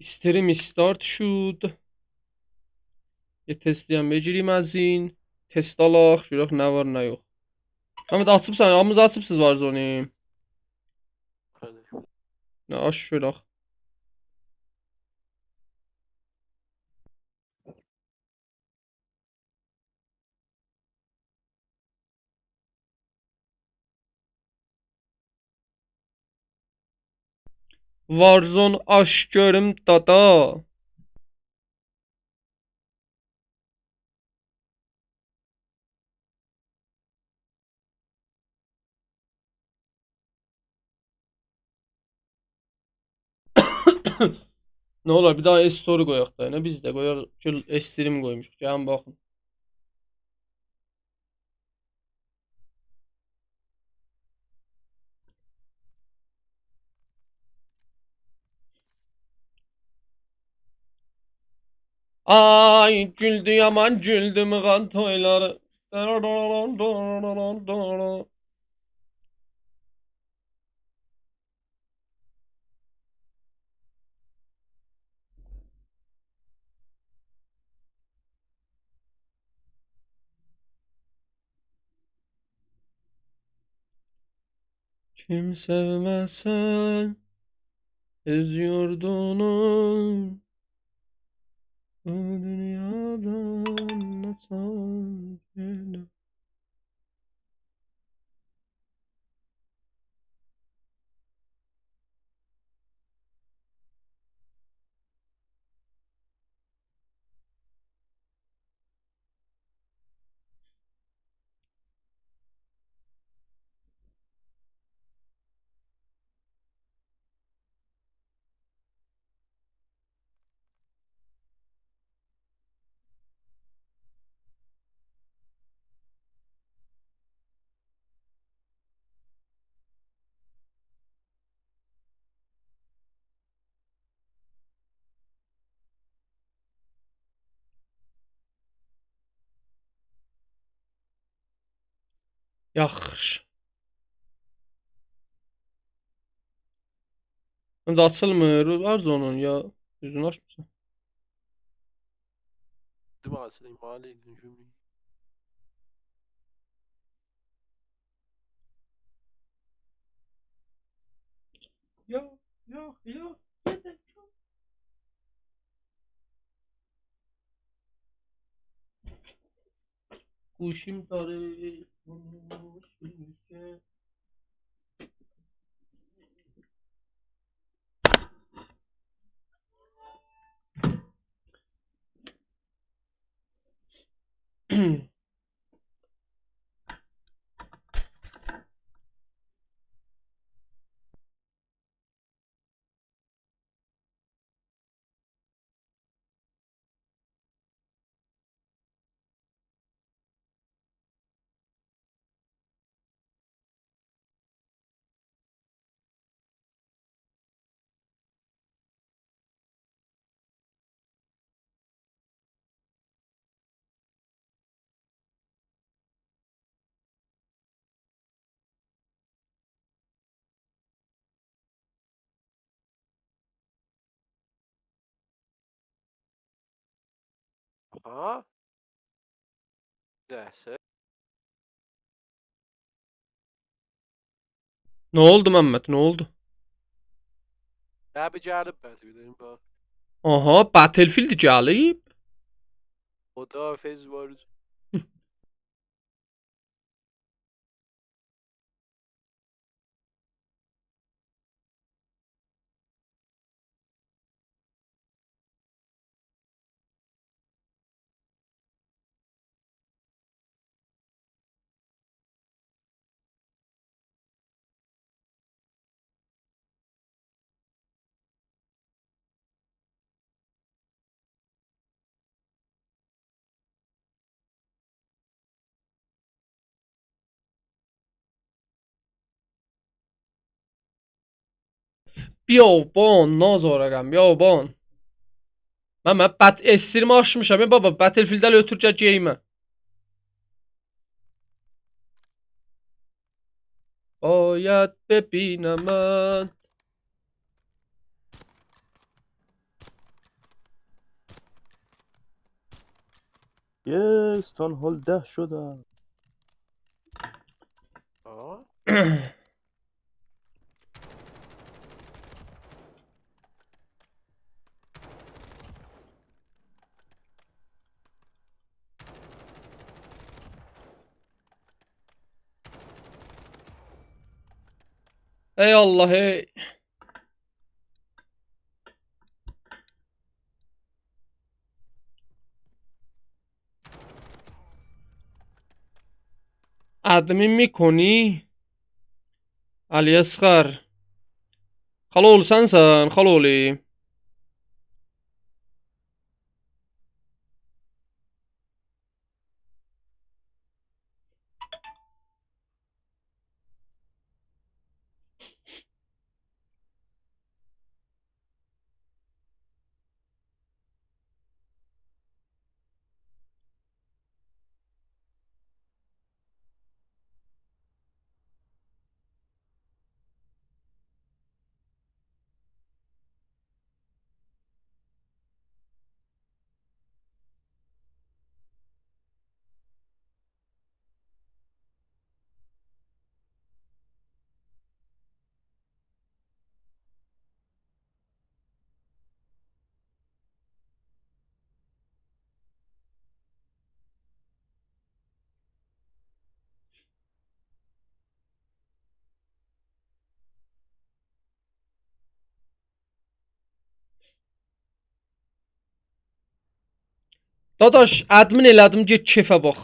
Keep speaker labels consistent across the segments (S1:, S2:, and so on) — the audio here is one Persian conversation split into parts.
S1: استریم استارت شد. یه تستی هم بگیریم از این تستالاق جورaq nə var nə yox. Məhəmməd açıbsan, hamımız açıbsız Warzone-i.
S2: Hadi.
S1: Nə aç şuraq. Warzone aç görüm dada. Nə olar bir daha S-Story qoyaq da. Nə biz də qoyaq ki S-Stream qoymuşuq. Gəlin baxın. Ay güldü yaman güldü mığan toyları. Kim sevmezsen öz yurdunu bu dünyadan nasıl gelir? Yaxşı. Şimdi açılmır Warzone-un ya. Düzünü açmısan.
S2: Değil mi aslında mahalle cümleyi.
S1: Yok yok yok. Guşim darı.
S2: Ha? Neyse.
S1: Ne oldu Mehmet? Ne oldu?
S2: Ya bir gelip ben de dedim bak.
S1: Aha, Battlefield gəlib.
S2: O da fez var.
S1: Biabon, Nazarəqəm, biabon. Mehmet S-Stream açmışam. Ya baba, Battlefield-də ötürcə geymə. Bayat bebinəm mən.
S3: یس تان حال 10 شدم.
S2: آه
S1: Ey Allah ey. ادمین میکنی؟ علی اصغر خلول sensən خلولی. Dadaş, admin elədim, get kefə bax.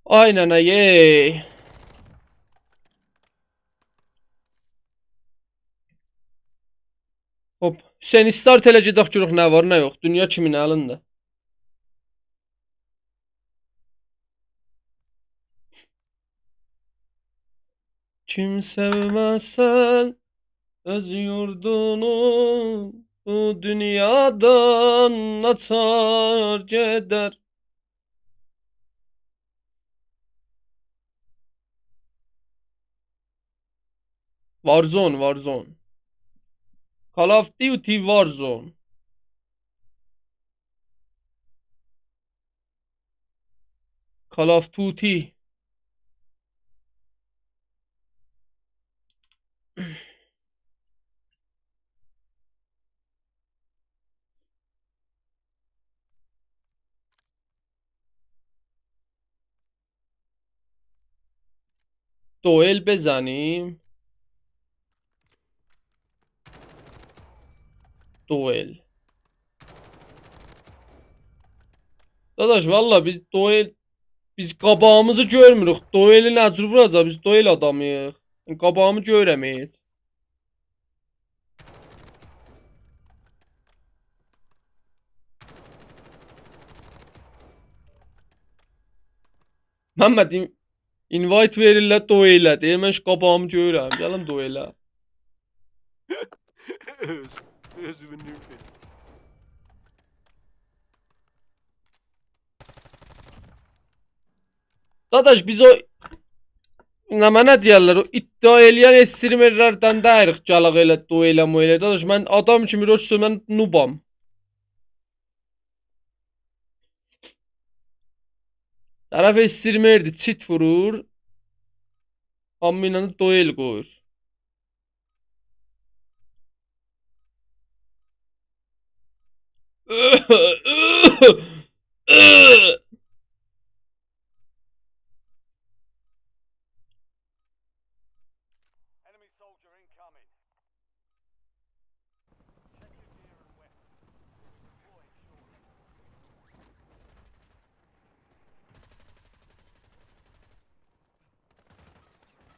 S1: Aynen ey. Hop. Hüseyn start elə gedək görək nə var, nə yox. Dünya kimin əlində? Kim sevməsən öz yurdunu bu dünyadan açar gedər. Warzone, Warzone. Call of Duty Warzone. Call of Duty. دوئل بزنیم. Duel. Dadaş valla biz qabağımızı görmürük. Dueli nə cür vuracaq? Biz duel adamıyıq. Qabağımı görəm heç. Məmməd invite verirlər duelə. Deyir mən qabağımı görürəm. Gəlin duelə.
S2: Özünü
S1: Dadaş biz o nə deyərlər, o iddia eləyən streamerlərdən dəyirik gəlaq elə duelə muelə. Dadaş mən adam kimi roşsuz mən nubam. Tərəf streamerdir, cheat vurur. Amma ilə duel qoyur.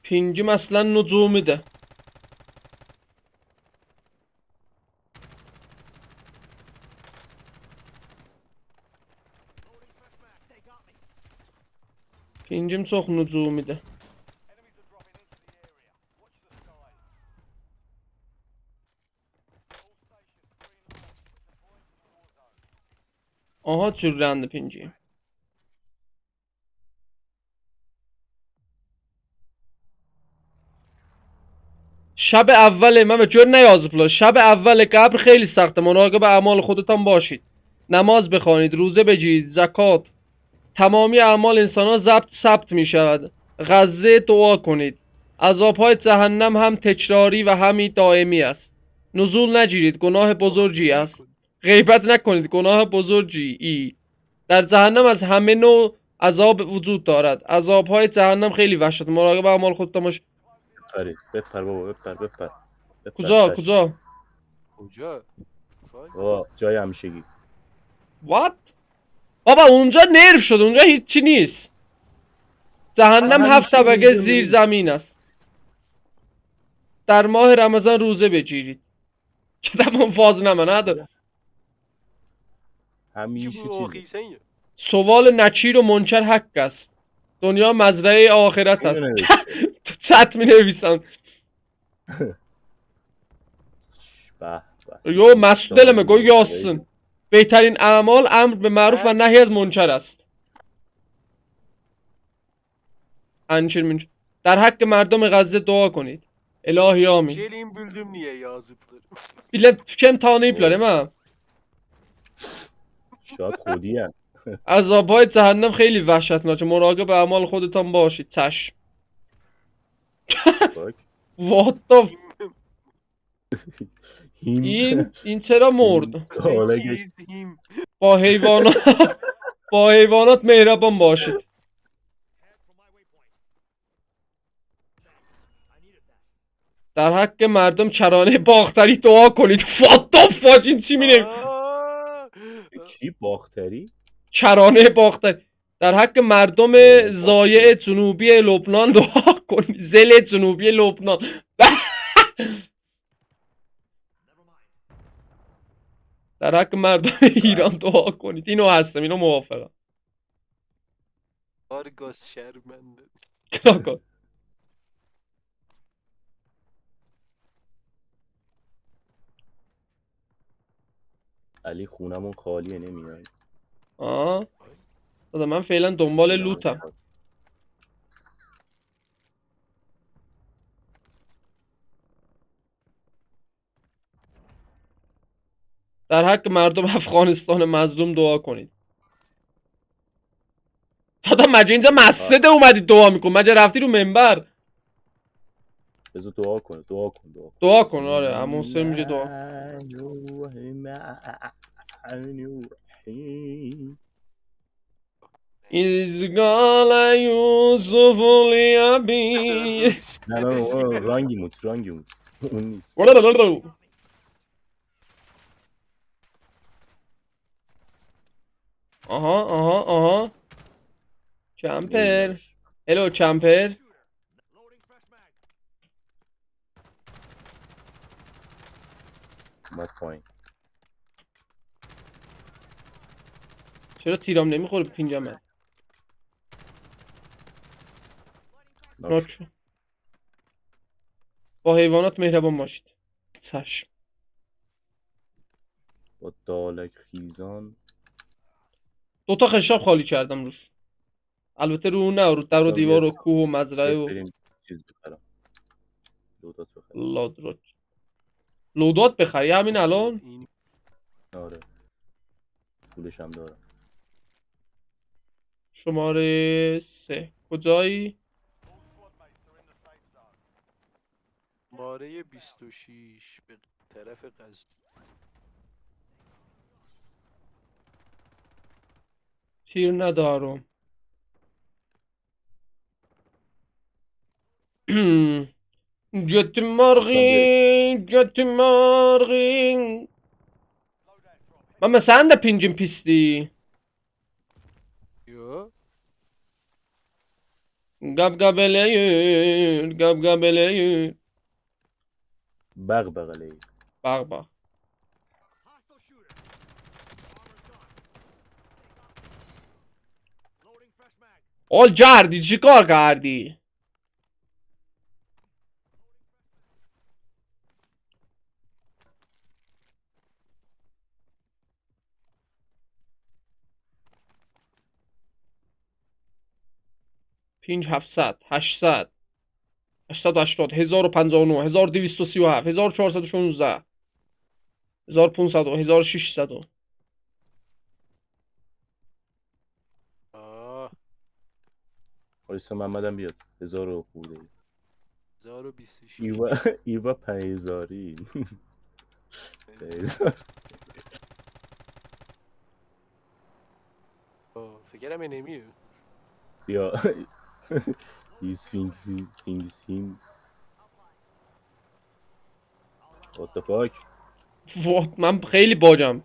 S1: Pingim əslən nucumidir. Pingim çox nucumidir. آها چرند پینجی. شب اول من به جور نیاز پلا. شب اول قبر خیلی سخته. مراقب اعمال خودتان باشید. نماز بخوانید، روزه بگیرید، زکات. تمامی اعمال انسان ها ثبت می شود. غزه دعا کنید. عذابهای جهنم هم تکراری و همی دائمی است. نزول نگیرید، گناه بزرگی است. غیبت نکنید، گناه بزرگی ای. در جهنم از همه نوع عذاب وجود دارد. عذابهای جهنم خیلی وحشت. مراقب اعمال خودتان باشید.
S3: بپر بابا بپر
S1: کجا
S3: تش.
S1: کجا؟
S2: کجا؟
S3: بابا جای همیشگی.
S1: What؟ بابا اونجا نرف شد. اونجا هیچی نیست. جهنم
S3: همیشه
S1: 7 طبقه
S3: اونجا
S1: زیر
S3: نرف.
S1: زمین است. در ماه رمضان روزه بگیرید. که تمام فاز نمه نداره.
S2: چی
S3: همیشه
S2: bu
S3: چیزه.
S2: oxiysen ya?
S1: سوال نچیر و منکر حق است. دنیا مزرعه آخرت
S3: اینو
S1: است.
S3: نوشته.
S1: تو چت می نویسن.
S3: به
S1: یو مسعود دلمه گو یاسın. بهترین اعمال امر به معروف و نهی از منکر است. انچیر منکر. در حق مردم غزه دعا کنید. الهی آمین.
S2: Şeyliğin bildim niye yazıpları.
S1: بیلم کم تانه پلانه من.
S3: شاید خودی هم.
S1: عذابهای جهنم خیلی وحشتناکه. مراقب اعمال خودتان باشید. چشم. What the این چرا مرد؟
S3: حالا که
S2: Zekiyim.
S1: با حیوانات با حیوانات مهربان باشید. در حق مردم کرانه باختری دعا کنید. What the fuck این چی می‌نویسه؟
S2: Aa!
S3: کی باختری؟
S1: کرانه باختری. در حق مردم ضایع جنوبی لبنان دعا کنید. زل جنوبی لبنان. در حق مردم ایران دعا کنید. اینو هستم. اینو موافقم.
S2: Argos şermende.
S1: کراکا.
S3: علی خونمون خالیه نمیای.
S1: آه دادا من فعلا دنبال لوتم. در حق مردم افغانستان مظلوم دعا کنید. دادا مگه اینجا مسجد اومدی دعا میکن؟ مگه رفتی رو منبر؟
S3: بذار دعا کن.
S1: دعا کن. آره عمو حسین میگه دعا. إذ قال يوسف لأبيه
S3: نه رنگی موت اون نیست.
S1: آها کمپر. هلو کمپر.
S3: اومد پایین.
S1: چرا تیرام نمیخوره پینجمه؟ ناچو. با حیوانات مهربان باشید. چشم.
S3: با دالک خیزان.
S1: دوتا خشاب خالی کردم روش. البته رو نه رو در و دیوار و کوه و مزرعه و
S3: بریم چیز بخرم. لودات بخرم.
S1: لودات بخری همین الان؟
S3: آره پولش هم دارم.
S1: شماره 3 کجایی؟
S2: شماره 26 به طرف غزه.
S1: تیر ندارم. Götü margin. Ama sen de pincin pisliği.
S2: Yo.
S1: Gabgabeleyir, gabgabeleyir.
S3: بغبغله.
S1: Bak. Ol کردی چیکار کردی؟ 5700 800 880 1059 1237 1416 1500 1600
S2: آه
S3: آیسا محمدم بیاد 1000 خورده
S2: 1026
S3: ایوا 5000
S2: فکرم نمیه
S3: بیا These things him What the fuck
S1: وات من خیلی باجم.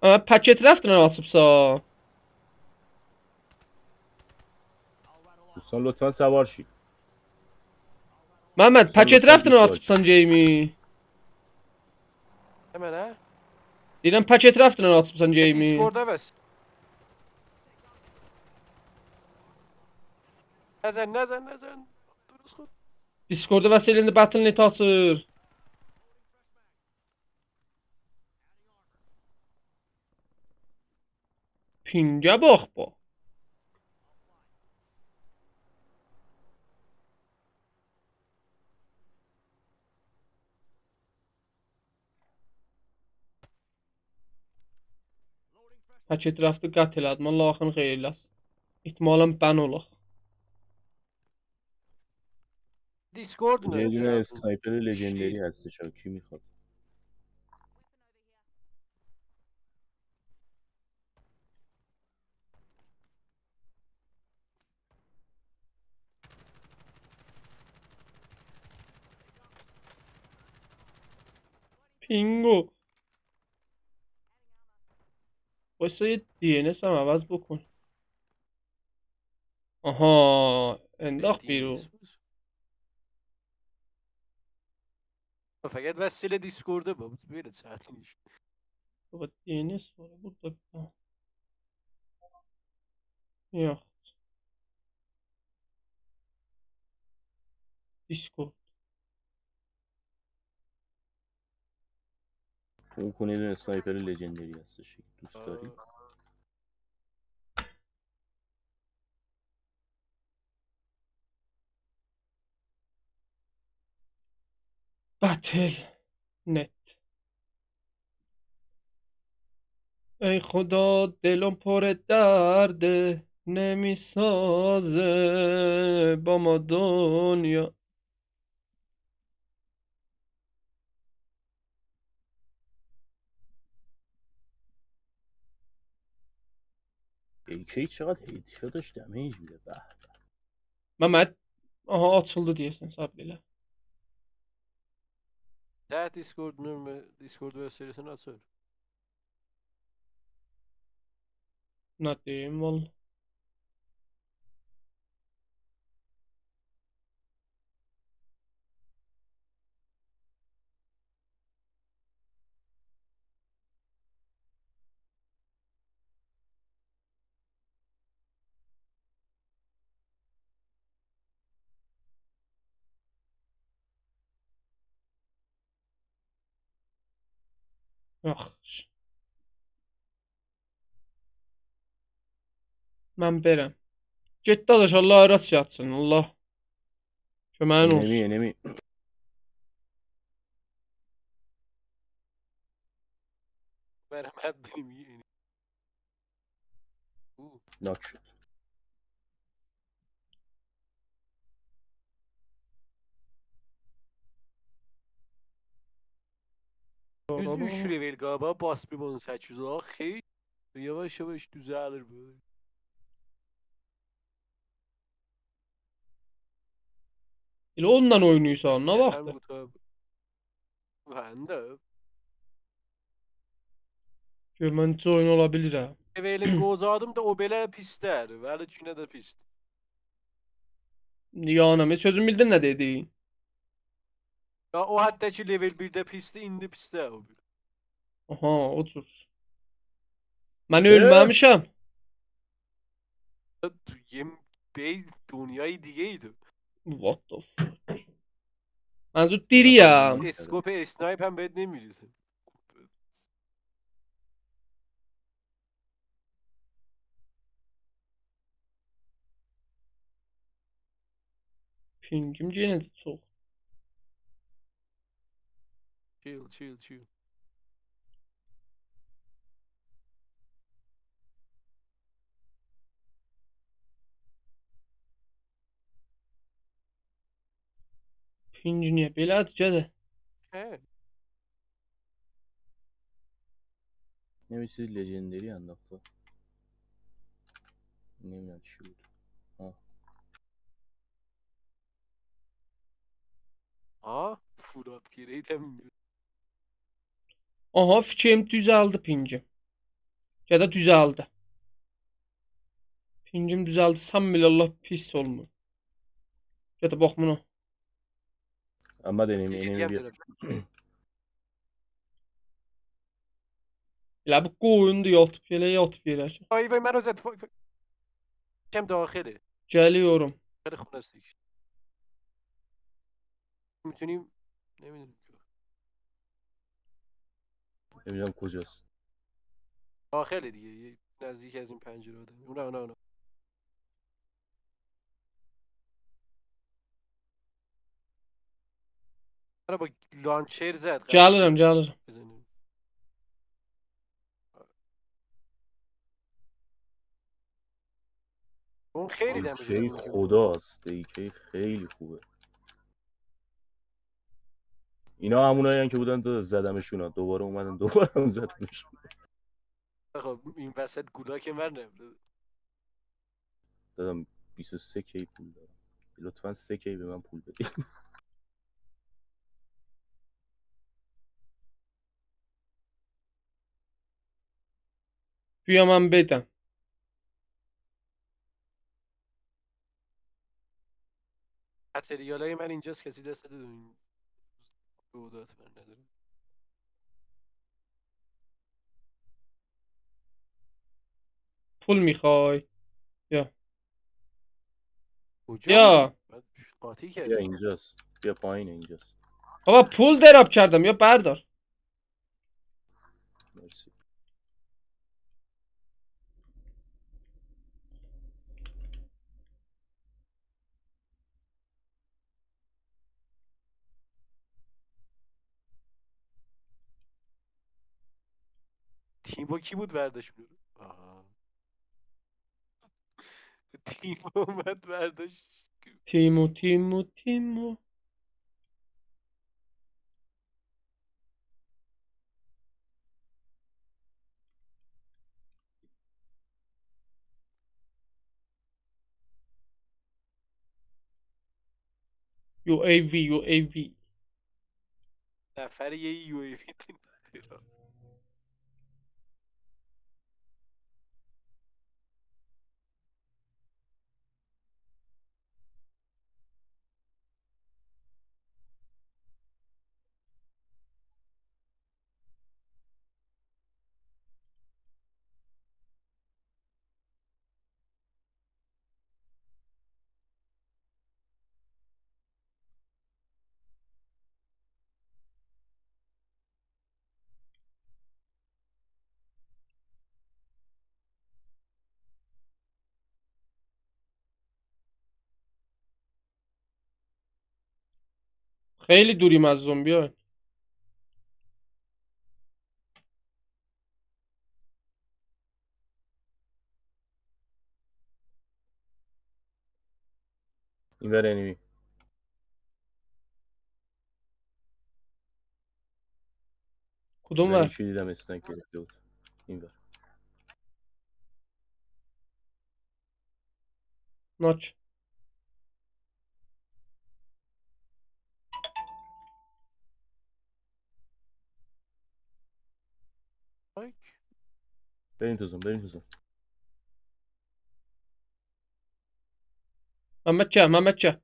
S1: پکت رفت ناتب سا.
S3: دوستان لطفا سوار شید
S1: محمد
S3: دوستان
S1: پکت
S3: لطفاً
S1: رفت
S3: بیدار
S1: ناتب
S3: شید.
S1: سان جیمی.
S2: نه
S1: دیدم پکت رفت ناتب سان جیمی.
S2: دیسکورده بس نزن درست خود
S1: Discord'da Vaselin'de Battle.net atır. Ping'e bak bu. Paket rafti qət elədim. Allah'ın xeyirləsin. İhtimalən ben olaq.
S2: دیسکورد
S3: یه دونه
S2: نه
S3: اسنایپر لژندری هستش ها. کی میخواد
S1: Pingo. Oysa yه DNS هم عوض بکن. آها انداخت بیرون.
S2: فقط وسیله دیسکورده بود بیره ساعتیش
S1: بابا DNS var burada. Yok. Discord.
S3: اون کنه یه دونه اسنایپر لژندری هستش دوست داری
S1: Battle.net. ای خدا دلم پر درده نمیسازه با ما دنیا.
S3: AK چقدر هیدشاتش دمیج میده به
S1: Mehmet. Aha açıldı diyesin sabreyle.
S2: تحت دیسکورد وسیلesini açar
S1: Ne diyeyim valla. Yaxşı. Mən berəm. Get dadaş Allah rast yatsın. Allah köməyin
S3: enemi
S1: olsun.
S3: enemi
S2: برم حد نمیگه
S3: ناک شد
S2: Düzdür 3 level galiba bas bir bunu 800 xeyli yavaş yavaş düzelir böyle.
S1: Elə onunla oynayırsan, nə
S2: Hem
S1: vaxtı?
S2: bu tabi. Ben de
S1: Gör mən necə oyun ola bilirəm.
S2: levelin qozadım da o belə pislər. Vəli günə də pis.
S1: Yanım, heç özün bildin nə dediyin?
S2: Ya o hətta ki level 1-də pisdi, indi pisdə o bir.
S1: Aha, o cür. Mən ölməmişəm.
S2: Yem bey dünyayı digeydi.
S1: What the fuck? منظور دیریم.
S2: اسکوپ اسنایپ هم بهت نمیریزه.
S1: Pingim yenə də çox.
S2: Chill.
S1: Ping niyə belədir gədə?
S2: He.
S3: نمیشه لژندری انداخته. نمیدونم چی بود.
S2: Ha? Full upgrade hem.
S1: Aha, fikrim düzəldi pingim. Gədə düzəldi. Pingim düzəldi. Sambillah pis olmur. Gədə bax buna.
S3: اما دنیم
S2: Yedi
S3: اینم
S2: hem
S3: بیا.
S2: dedim.
S1: Elə bu qoyundu yatıb yerə.
S2: Vay منو زد. Hem داخله.
S1: Gəliyorum.
S2: خیلی خونه است. میتونیم نمیدونم.
S3: نمیدونم کجاست.
S2: داخله دیگه. یه نزدیک از این پنجره آدم. اونا. منو با لانچر زد.
S1: Gəlirəm.
S2: بزنیم. اون خیلی دمش
S3: دیکی خداست. دیکی خیلی خوبه. اینا همونایی که بودن تو زدمشون دوباره اومدن دوباره هم زدمشون.
S2: خب این وسط گولا که من نمیده.
S3: دادم 23 کی پول دارم. لطفا 3 کی به من پول بدید.
S1: Bia mən bedəm.
S2: متریالای من اینجاست کسی دست داد این بودات من ندارم.
S1: Pul میخوای؟
S2: کجا؟
S1: یا
S2: من قاطی
S3: بیا
S2: کردم.
S3: اینجاست. بیا پایین اینجاست.
S1: baba pul دراب کردم یا بردار.
S3: مرسی.
S2: تیمو کی بود برداشت رو؟ تیم اومد برداشت.
S1: تیمو. UAV.
S2: نفر یه یو ای وی تیم.
S1: خیلی دوریم از زومبیا.
S3: این ور انیمی.
S1: کدوم
S3: من
S1: ور؟
S3: یکی دیدم اسنایپ گرفته بود. این ور.
S1: ناچ.
S3: بریم تو زون.
S1: Mehmet çe.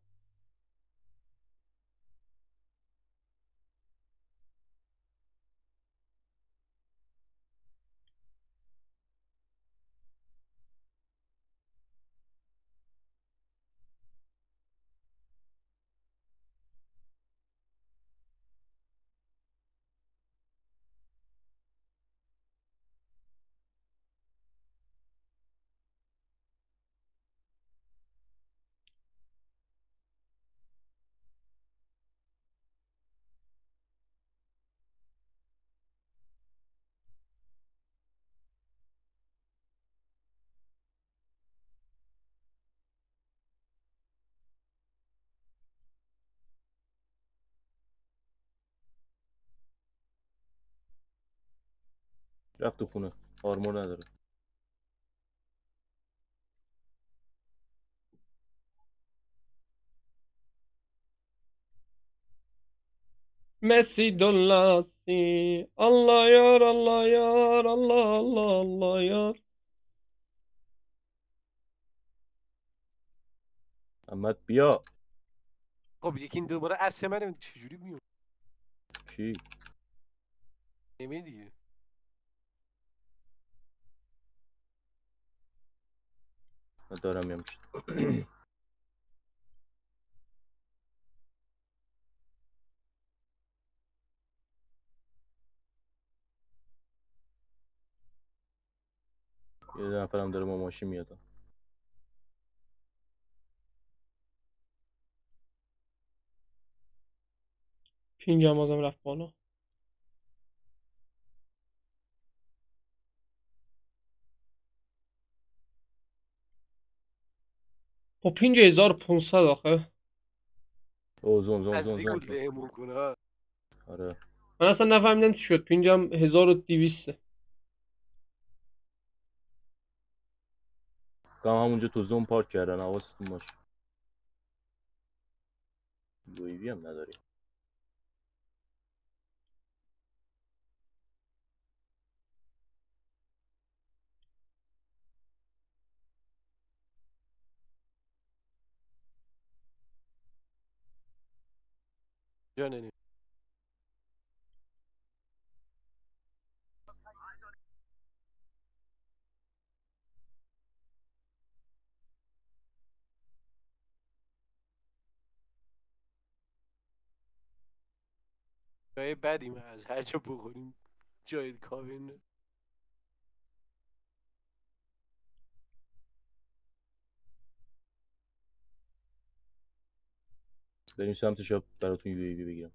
S3: رفت تو خونه. آرمور نداره.
S1: مسی دولاسی الله یار الله یار الله الله الله یار.
S3: محمد بیا.
S2: خب یکی این دوباره اصل منه چجوری میون
S3: کی؟
S2: نمی دیگه.
S3: من دارم میام. یه نفرم داره با ماشین میاد.
S1: پینگم بازم رفت بالا. با پینگ 1500 آخه.
S3: او زون زون
S2: از
S3: زون
S2: زیگول
S3: زون.
S2: لهمون کنه.
S3: آره.
S1: من اصلا نفهمیدم چی شد. پینگم 1200.
S3: کام همونجا تو زون پارک کردن. حواستون باشه. UAV هم نداری.
S2: جاننی جای بدیم از هر جا بخوریم جای کابین.
S3: بریم سمت شاپ براتون UAV بگیرم.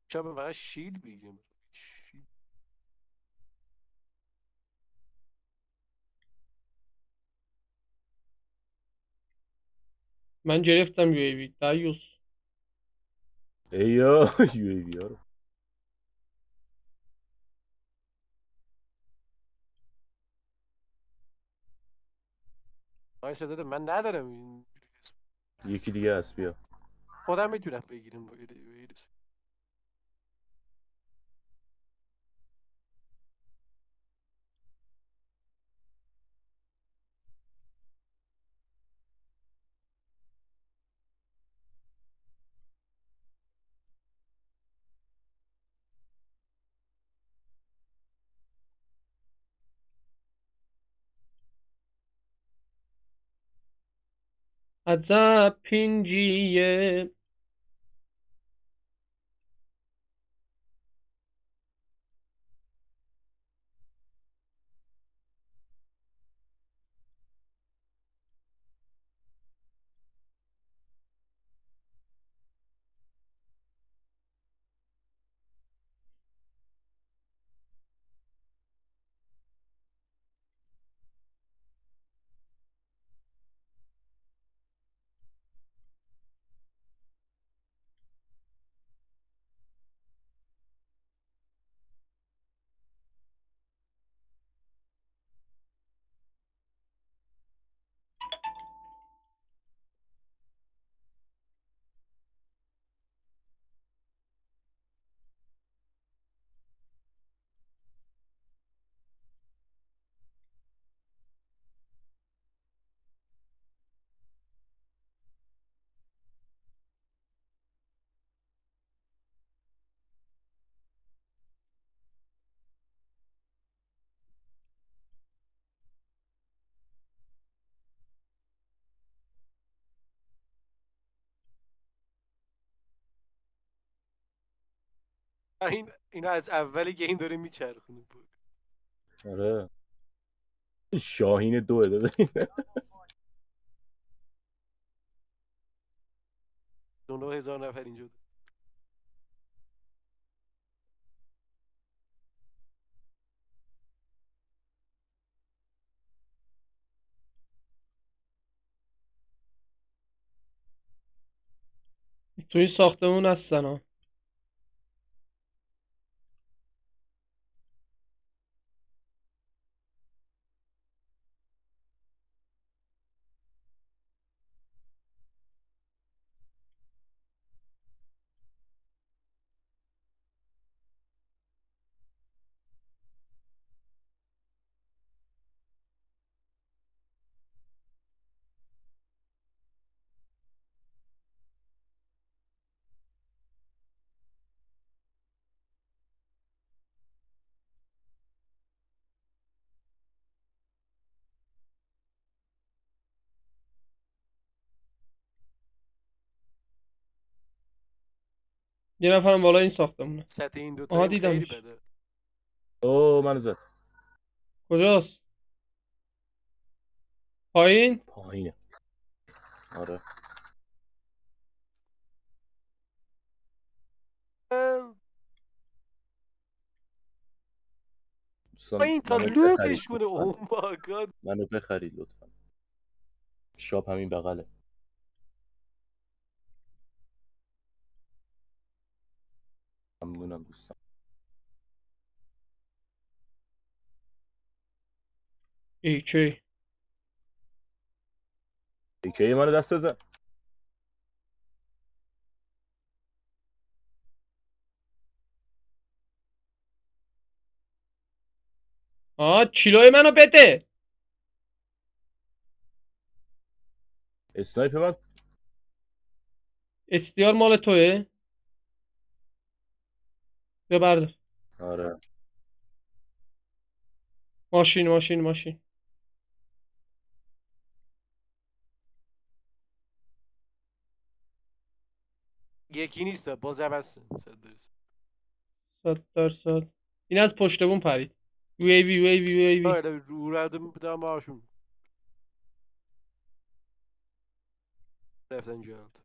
S2: شب فقط شیل بگیریم. شیل.
S1: من گرفتم UAV دایوس.
S3: ایا UAV ها رو.
S2: آیس داده من ندارم این
S3: یکی دیگه هست بیا.
S2: خودم میتونم بگیرم با ایده.
S1: عجب پینجیه.
S2: اینا از اول گیم داره میچرخونه.
S3: آره. شاهین دوه داده.
S2: 9000 نفر اینجا.
S1: تو این ساختمون هستن ها. یه نفرم بالای این ساختمونه.
S2: سطح این دوتا
S1: آها
S2: هم خیلی
S1: دیدمش.
S2: بده.
S3: اوه منو زد.
S1: کجاست؟ پایین؟
S3: پایینه. آره. دوستان
S2: این تا
S3: منو بخرید
S2: لوتش کنه.
S3: لطفاً.
S2: اوه مای گاد.
S3: منو بخرید لطفا. شاپ همین بغله. ممنونم دوستان.
S1: ایکی.
S3: ایکی منو دست بزن.
S1: کیلوی منو بده.
S3: اسنایپ من.
S1: استیار مال توه. بیا بردار.
S3: آره.
S1: ماشین.
S2: یکی نیست باز هم هست.
S1: 100%. این از پشت بوم پرید. ویوی.
S2: آره رو ردم بدم باشون. رفتن جلد.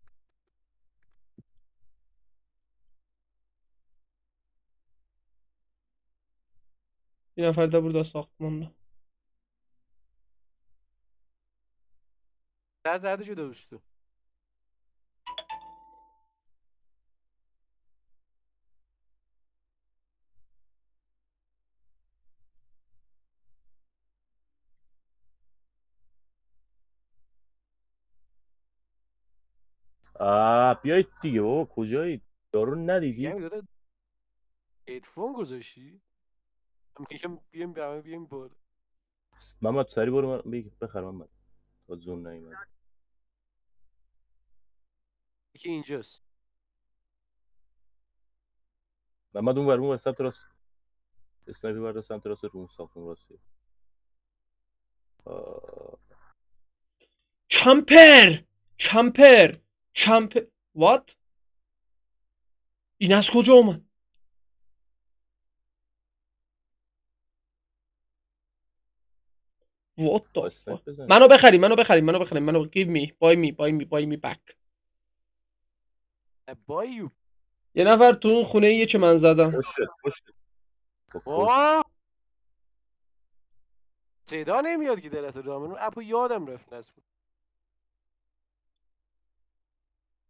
S1: این نفر ده burada ساختمانda.
S2: در زده شده دوستو.
S3: بیایید دیگه بابا کجایید؟ یارو ندیدی؟
S2: میگم داده هدفون گذاشتی؟ میگم بیام بالا.
S3: محمد سری برو من بخر محمد. تا زون نیومد.
S2: یکی اینجاست.
S3: محمد اون ور سمت راست. اسنایپر برد سمت راست رو اون ساختمون راستی.
S1: کمپر. What؟ این از کجا اومد؟ What the
S3: اسنایپ
S1: fuck؟
S3: بزن.
S1: منو بخریم. Give me. Buy me back.
S2: بایو.
S1: یه نفر تو اون خونه ایه که من زدم.
S3: پشت.
S2: صدا نمیاد که دلت رامنون اپو یادم رفت نصب.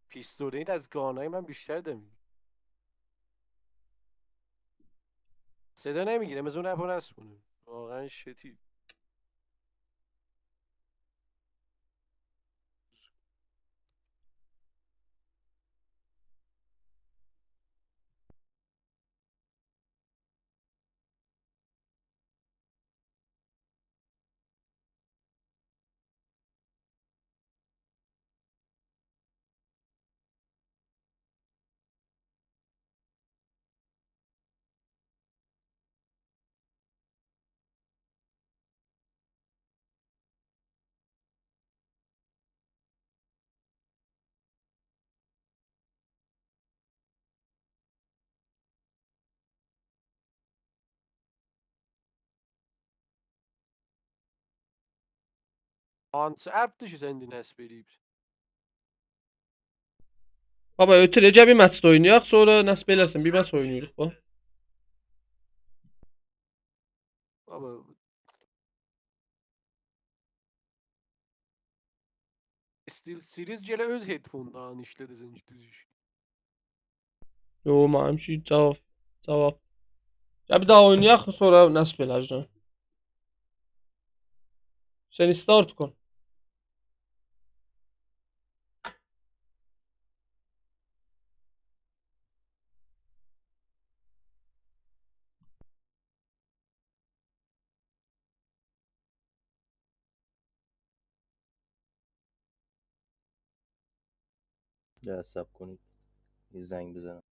S2: پیستولین از گانای من بیشتر دمی. صدا نمیگیره مثل اون اپو نصب کنه. واقعا شتی. Hans app dışı senin nasıl vereyim?
S1: Baba ötürece bir maçta oynayak sonra nasıl belersin bir maç oynuyoruz bu.
S2: Baba Steel Series cele öz headphone'dan işledi sen düzüş.
S1: Yo همچی cevap. Ya bir daha oynayak sonra nasıl belersin? Sen start کن.
S3: یه سب کنید یه زنگ بزنم.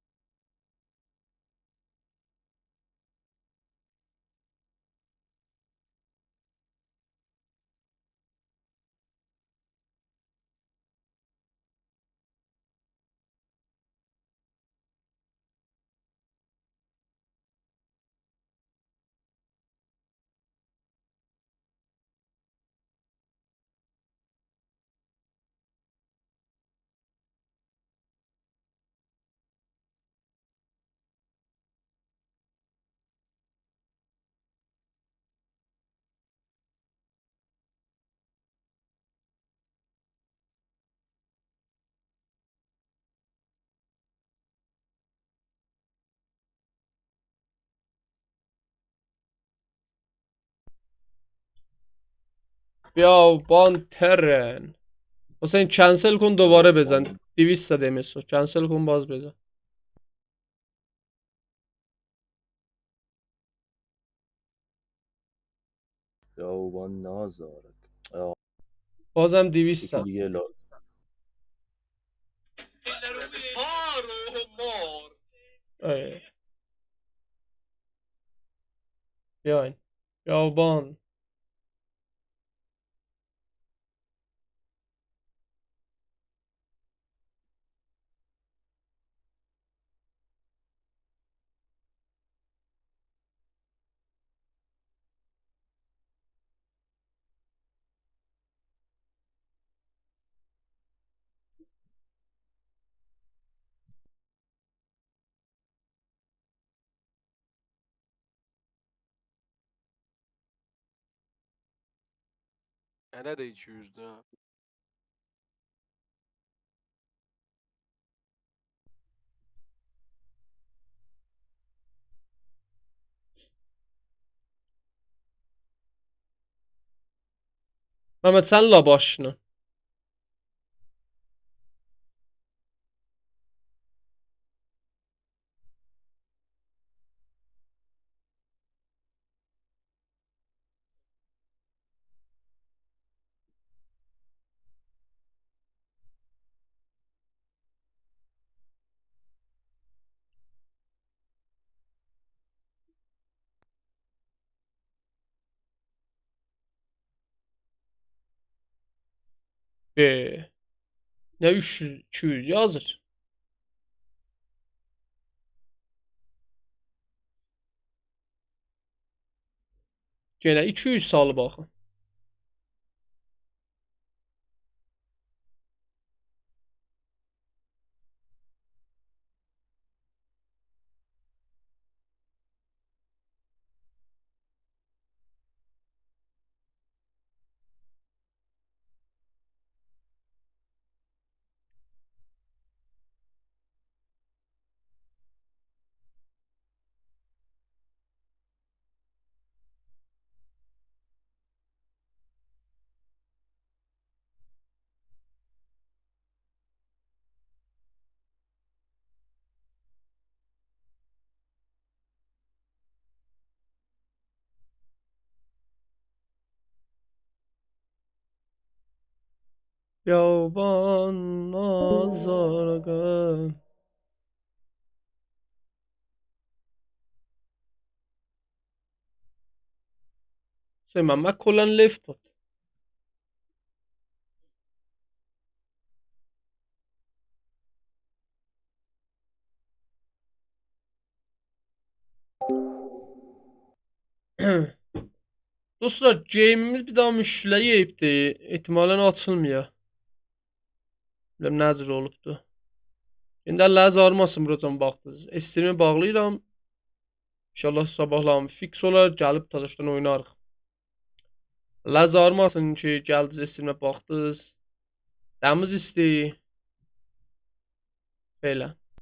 S1: بیابان ترن. حسین کنسل کن دوباره بزن. 200 زده مسو. کنسل کن باز بزن.
S3: بیابان نازارد.
S1: بازم 200
S3: یکی
S1: زد.
S3: دیگه لازم.
S1: آره. بیاین. بیابان.
S2: Ana da 200 da.
S1: Mehmet sen la başını. Ne 300 200 yazır. Gene 200 salı baxın. Yaban nazargan. Hüseyin Mehmet کلا لفت داد. Dostlar game'imiz bir daha müşkülə ehtimalən açılmıyor. Bilmem nəzir olubdu. İndi əlləriniz ağrımasın buracan baxdınız. Stream'i bağlayıram. İnşallah sabahlam fix olar, gəlib tadaşdan oynarıq. Əlləriniz ağrımasın ki, gəldiniz stream'ə baxdınız. Dəmiz istəyir. Belə.